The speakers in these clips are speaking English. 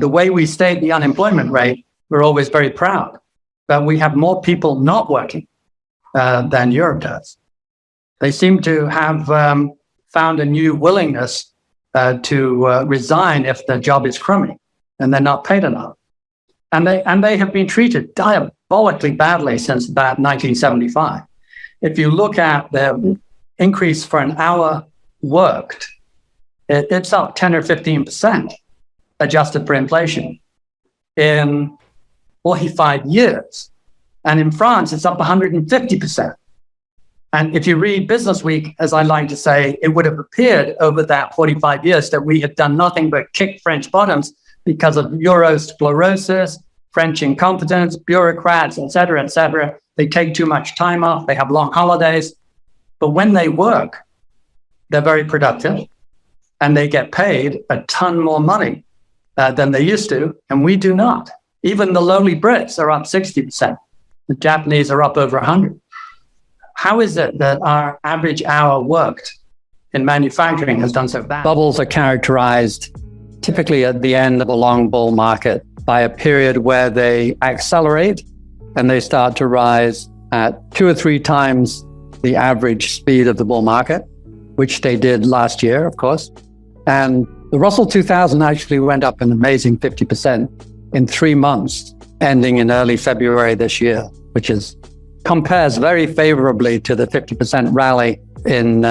The way we state the unemployment rate, we're always very proud, but we have more people not working than Europe does. They seem to have found a new willingness to resign if the job is crummy and they're not paid enough. And they have been treated diabolically badly since about 1975. If you look at the increase for an hour worked, it's up 10 or 15%, adjusted for inflation, in 45 years. And in France, it's up 150%. And if you read Business Week, as I like to say, it would have appeared over that 45 years that we had done nothing but kick French bottoms because of Eurosclerosis, French incompetence, bureaucrats, et cetera, et cetera. They take too much time off, they have long holidays. But when they work, they're very productive and they get paid a ton more money than they used to, and we do not. Even the lowly Brits are up 60%. The Japanese are up over 100. How is it that our average hour worked in manufacturing has done so bad? Bubbles are characterized typically at the end of a long bull market by a period where they accelerate and they start to rise at 2 or 3 times the average speed of the bull market, which they did last year, of course. And the Russell 2000 actually went up an amazing 50% in 3 months, ending in early February this year, which compares very favorably to the 50% rally in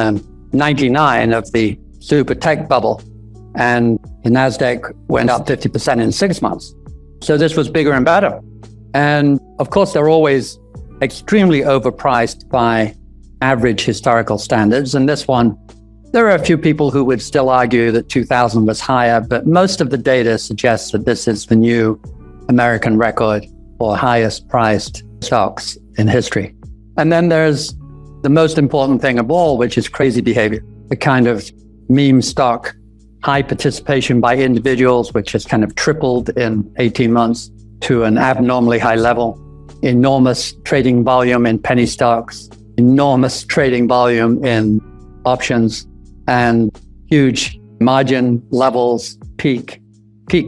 99 of the super tech bubble. And the NASDAQ went up 50% in 6 months. So this was bigger and better. And of course, they're always extremely overpriced by average historical standards. And this one, there are a few people who would still argue that 2000 was higher, but most of the data suggests that this is the new American record for highest priced stocks in history. And then there's the most important thing of all, which is crazy behavior, the kind of meme stock, high participation by individuals, which has kind of tripled in 18 months to an abnormally high level, enormous trading volume in penny stocks, enormous trading volume in options, and huge margin levels, peak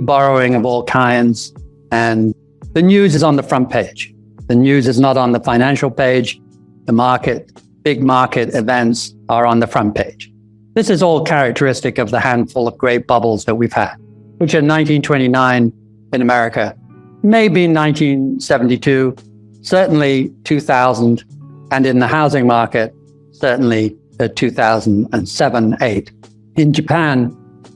borrowing of all kinds. And the news is on the front page. The news is not on the financial page. The big market events are on the front page. This is all characteristic of the handful of great bubbles that we've had, which are 1929 in America, maybe 1972, certainly 2000, and in the housing market, certainly 2007-8. In Japan,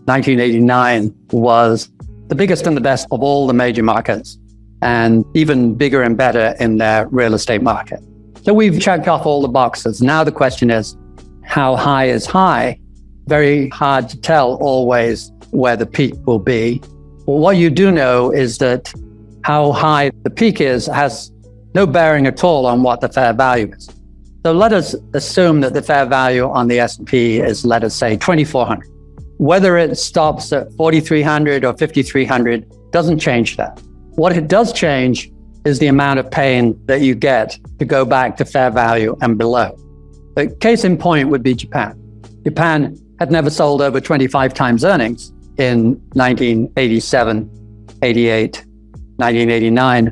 1989 was the biggest and the best of all the major markets, and even bigger and better in their real estate market. So we've checked off all the boxes. Now the question is, how high is high? Very hard to tell always where the peak will be. But what you do know is that how high the peak is has no bearing at all on what the fair value is. So let us assume that the fair value on the S&P is, let us say, 2,400. Whether it stops at 4,300 or 5,300 doesn't change that. What it does change is the amount of pain that you get to go back to fair value and below. The case in point would be Japan. Japan had never sold over 25 times earnings in 1987, 88, 1989,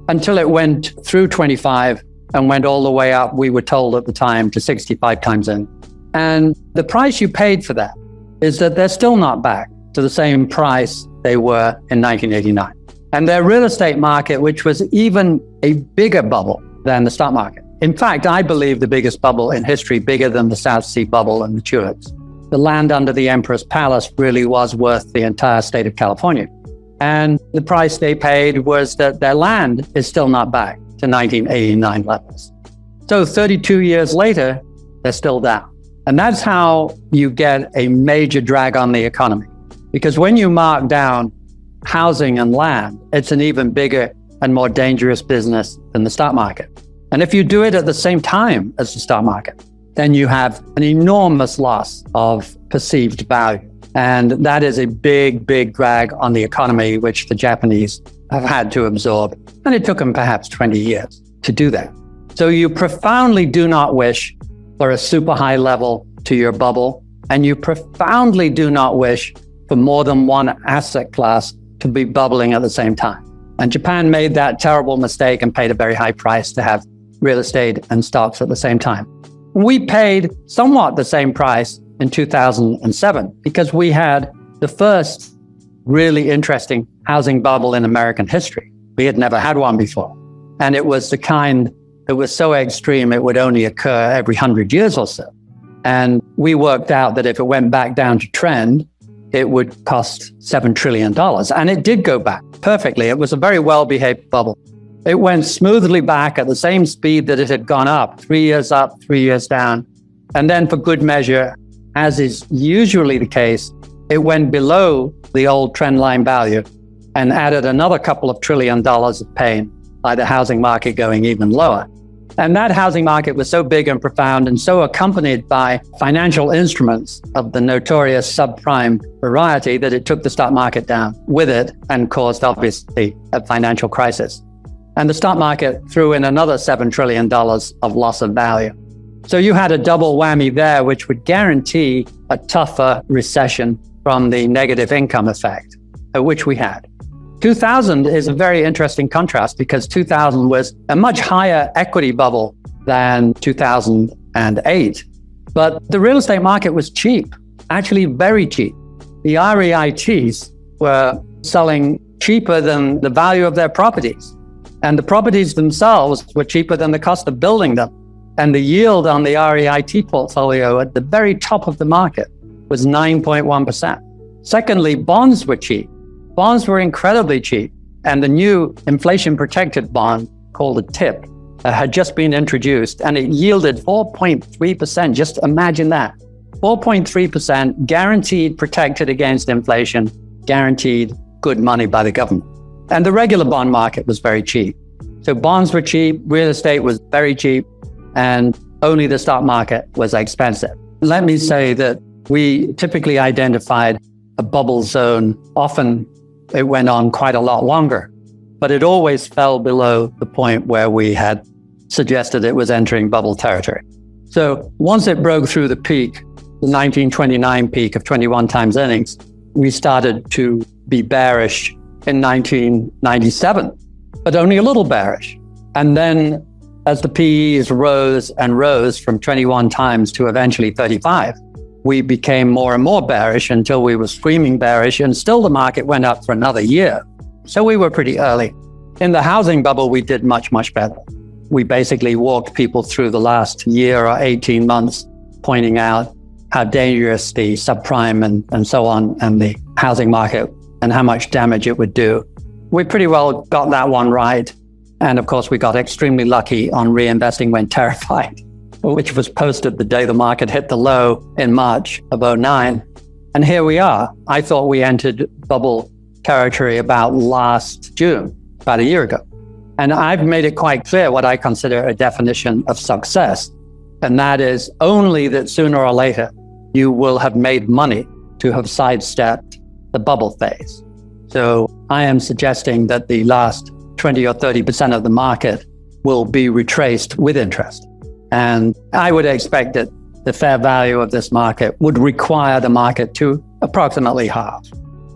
until it went through 25 and went all the way up, we were told at the time, to 65 times earnings. And the price you paid for that is that they're still not back to the same price they were in 1989. And their real estate market, which was even a bigger bubble than the stock market. In fact, I believe the biggest bubble in history, bigger than the South Sea bubble and the Tulips. The land under the Emperor's Palace really was worth the entire state of California. And the price they paid was that their land is still not back to 1989 levels. So 32 years later, they're still down. And that's how you get a major drag on the economy. Because when you mark down housing and land, it's an even bigger and more dangerous business than the stock market. And if you do it at the same time as the stock market, then you have an enormous loss of perceived value. And that is a big, big drag on the economy, which the Japanese have had to absorb. And it took them perhaps 20 years to do that. So you profoundly do not wish for a super high level to your bubble. And you profoundly do not wish for more than one asset class to be bubbling at the same time. And Japan made that terrible mistake and paid a very high price to have real estate and stocks at the same time. We paid somewhat the same price in 2007 because we had the first really interesting housing bubble in American history. We had never had one before. And it was the kind that was so extreme, it would only occur every 100 years or so. And we worked out that if it went back down to trend, it would cost $7 trillion. And it did go back perfectly. It was a very well-behaved bubble. It went smoothly back at the same speed that it had gone up, 3 years up, 3 years down. And then for good measure, as is usually the case, it went below the old trend line value and added another couple of $1 trillion of pain by the housing market going even lower. And that housing market was so big and profound and so accompanied by financial instruments of the notorious subprime variety that it took the stock market down with it and caused, obviously, a financial crisis. And the stock market threw in another $7 trillion of loss of value. So you had a double whammy there, which would guarantee a tougher recession from the negative income effect, which we had. 2000 is a very interesting contrast because 2000 was a much higher equity bubble than 2008. But the real estate market was cheap, actually very cheap. The REITs were selling cheaper than the value of their properties. And the properties themselves were cheaper than the cost of building them. And the yield on the REIT portfolio at the very top of the market was 9.1%. Secondly, bonds were cheap. Bonds were incredibly cheap. And the new inflation-protected bond, called a TIP, had just been introduced, and it yielded 4.3%. Just imagine that. 4.3% guaranteed protected against inflation, guaranteed good money by the government. And the regular bond market was very cheap. So bonds were cheap, real estate was very cheap, and only the stock market was expensive. Let me say that we typically identified a bubble zone. Often it went on quite a lot longer, but it always fell below the point where we had suggested it was entering bubble territory. So once it broke through the peak, the 1929 peak of 21 times earnings, we started to be bearish in 1997, but only a little bearish. And then as the PEs rose and rose from 21 times to eventually 35, we became more and more bearish until we were screaming bearish, and still the market went up for another year. So we were pretty early. In the housing bubble, we did much, much better. We basically walked people through the last year or 18 months, pointing out how dangerous the subprime and so on, and the housing market, and how much damage it would do. We pretty well got that one right. And of course, we got extremely lucky on reinvesting when terrified, which was posted the day the market hit the low in March of 2009. And here we are. I thought we entered bubble territory about last June, about a year ago. And I've made it quite clear what I consider a definition of success. And that is only that sooner or later, you will have made money to have sidestepped the bubble phase. So I am suggesting that the last 20 or 30% of the market will be retraced with interest. And I would expect that the fair value of this market would require the market to approximately halve.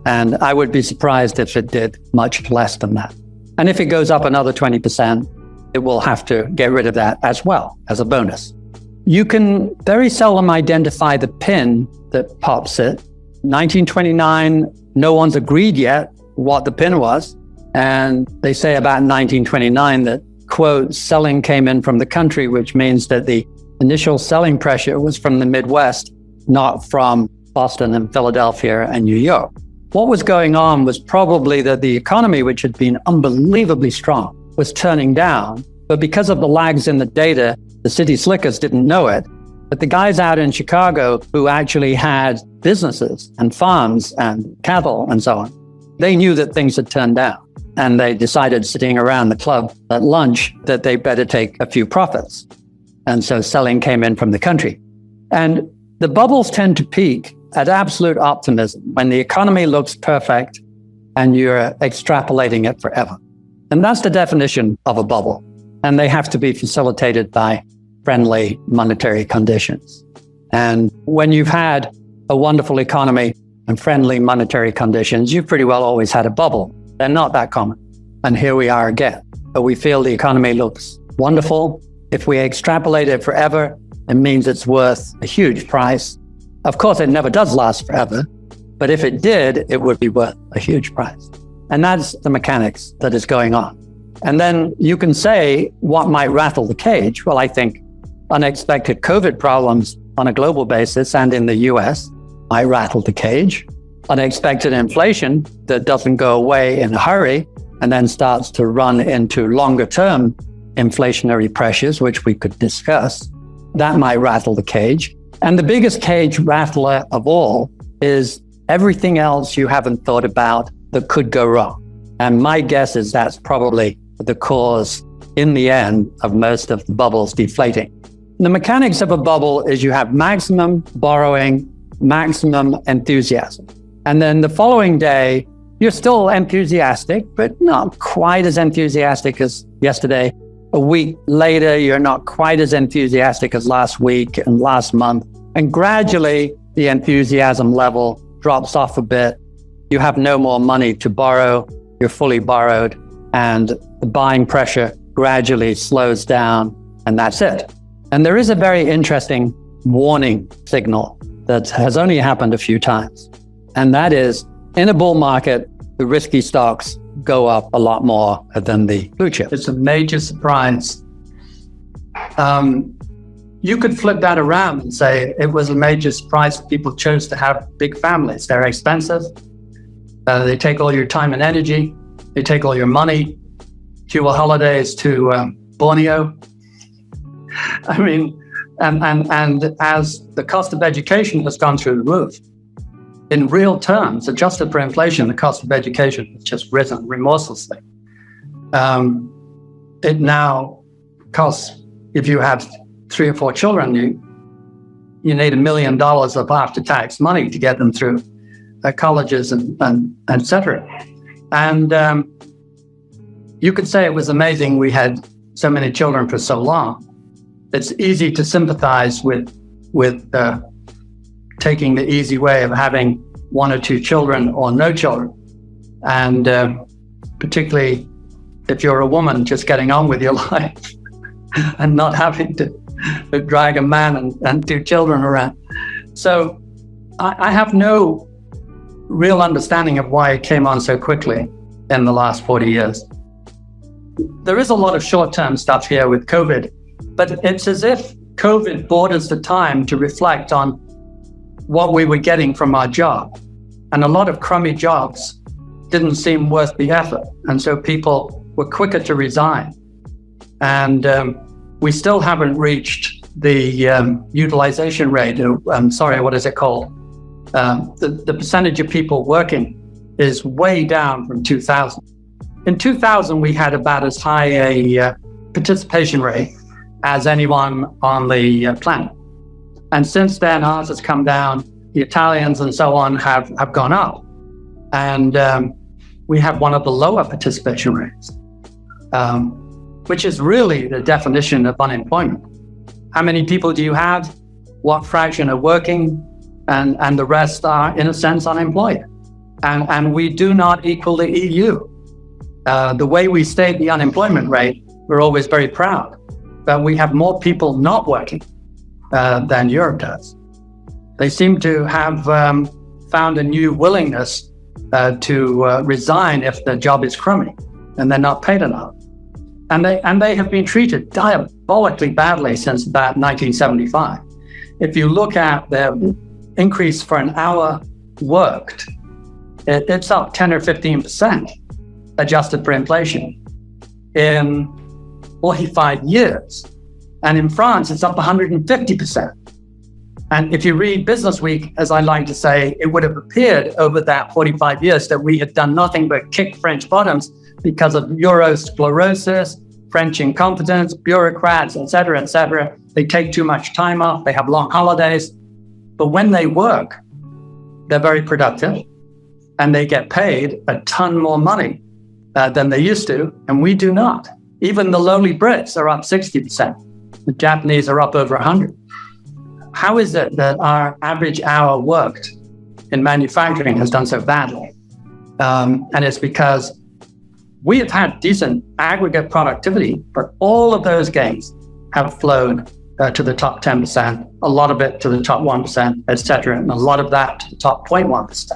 And I would be surprised if it did much less than that. And if it goes up another 20%, it will have to get rid of that as well as a bonus. You can very seldom identify the pin that pops it. 1929, no one's agreed yet what the pin was. And they say about 1929 that, quote, selling came in from the country, which means that the initial selling pressure was from the Midwest, not from Boston and Philadelphia and New York. What was going on was probably that the economy, which had been unbelievably strong, was turning down. But because of the lags in the data, the city slickers didn't know it. But the guys out in Chicago who actually had businesses and farms and cattle and so on, they knew that things had turned down. And they decided, sitting around the club at lunch, that they better take a few profits. And so selling came in from the country. And the bubbles tend to peak at absolute optimism when the economy looks perfect and you're extrapolating it forever. And that's the definition of a bubble. And they have to be facilitated by friendly monetary conditions. And when you've had a wonderful economy and friendly monetary conditions, you've pretty well always had a bubble. They're not that common. And here we are again. But we feel the economy looks wonderful. If we extrapolate it forever, it means it's worth a huge price. Of course, it never does last forever, but if it did, it would be worth a huge price. And that's the mechanics that is going on. And then you can say, what might rattle the cage? Well, I think unexpected COVID problems on a global basis and in the US might rattle the cage. Unexpected inflation that doesn't go away in a hurry and then starts to run into longer term inflationary pressures, which we could discuss, that might rattle the cage. And the biggest cage rattler of all is everything else you haven't thought about that could go wrong. And my guess is that's probably the cause, in the end, of most of the bubbles deflating. The mechanics of a bubble is you have maximum borrowing, maximum enthusiasm. And then the following day, you're still enthusiastic, but not quite as enthusiastic as yesterday. A week later, you're not quite as enthusiastic as last week and last month. And gradually, the enthusiasm level drops off a bit. You have no more money to borrow. You're fully borrowed. And the buying pressure gradually slows down, and that's it. And there is a very interesting warning signal that has only happened a few times. And that is, in a bull market, the risky stocks go up a lot more than the blue chip. It's a major surprise. You could flip that around and say it was a major surprise people chose to have big families. They're expensive. They take all your time and energy. They take all your money. Fewer holidays to Borneo. I mean, and as the cost of education has gone through the roof, in real terms, adjusted for inflation, the cost of education has just risen remorselessly. It now costs, if you have 3 or 4 children, you need $1 million of after-tax money to get them through colleges and et cetera. And you could say it was amazing we had so many children for so long. It's easy to sympathize with taking the easy way of having 1 or 2 children or no children. And particularly if you're a woman just getting on with your life and not having to drag a man and 2 children around. So I have no real understanding of why it came on so quickly in the last 40 years. There is a lot of short-term stuff here with COVID, but it's as if COVID bought us the time to reflect on what we were getting from our job. And a lot of crummy jobs didn't seem worth the effort. And so people were quicker to resign. And we still haven't reached the utilization rate. What is it called? The percentage of people working is way down from 2000. In 2000, we had about as high a participation rate as anyone on the planet. And since then, ours has come down. The Italians and so on have gone up. And we have one of the lower participation rates, which is really the definition of unemployment. How many people do you have? What fraction are working? And the rest are, in a sense, unemployed. And we do not equal the EU. The way we state the unemployment rate, we're always very proud, but we have more people not working than Europe does. They seem to have found a new willingness to resign if the job is crummy and they're not paid enough. And they have been treated diabolically badly since about 1975. If you look at the increase for an hour worked, it's up 10 or 15%, adjusted for inflation, in 45 years. And in France, it's up 150%. And if you read Business Week, as I like to say, it would have appeared over that 45 years that we had done nothing but kick French bottoms because of Eurosclerosis, French incompetence, bureaucrats, et cetera, et cetera. They take too much time off, they have long holidays. But when they work, they're very productive and they get paid a ton more money than they used to, and we do not. Even the lowly Brits are up 60%. The Japanese are up over 100. How is it that our average hour worked in manufacturing has done so badly. And it's because we have had decent aggregate productivity, but all of those gains have flowed to the top 10%, a lot of it to the top 1%, et cetera, and a lot of that to the top 0.1%.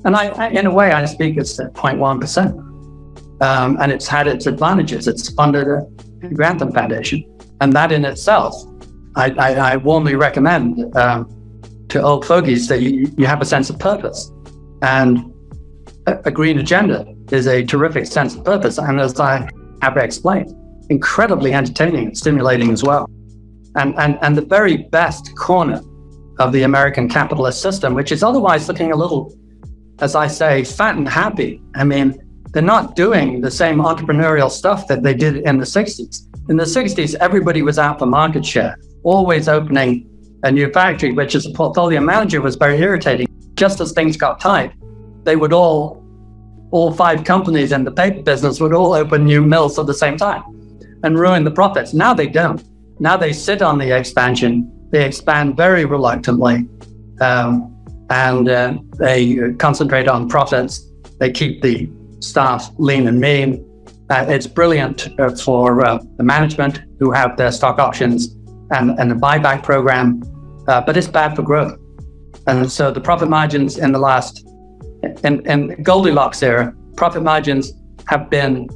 And I in a way, I speak as 0.1%. And it's had its advantages. It's funded a Grantham Foundation. And that in itself, I warmly recommend to old fogies that you have a sense of purpose. And a green agenda is a terrific sense of purpose. And as I have explained, incredibly entertaining and stimulating as well. And the very best corner of the American capitalist system, which is otherwise looking a little, as I say, fat and happy. I mean, they're not doing the same entrepreneurial stuff that they did in the 60s. In the 60s, everybody was out for market share, always opening a new factory, which as a portfolio manager was very irritating. Just as things got tight, they would all 5 companies in the paper business would all open new mills at the same time and ruin the profits. Now they don't. Now they sit on the expansion. They expand very reluctantly, and they concentrate on profits. They keep the staff lean and mean. It's brilliant for the management who have their stock options and the buyback program, but it's bad for growth. And so the profit margins in the last, in Goldilocks era, profit margins have been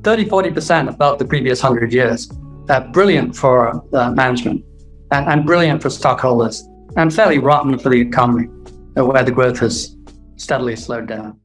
30-40% above the previous 100 years. Brilliant for management and brilliant for stockholders, and fairly rotten for the economy, where the growth has steadily slowed down.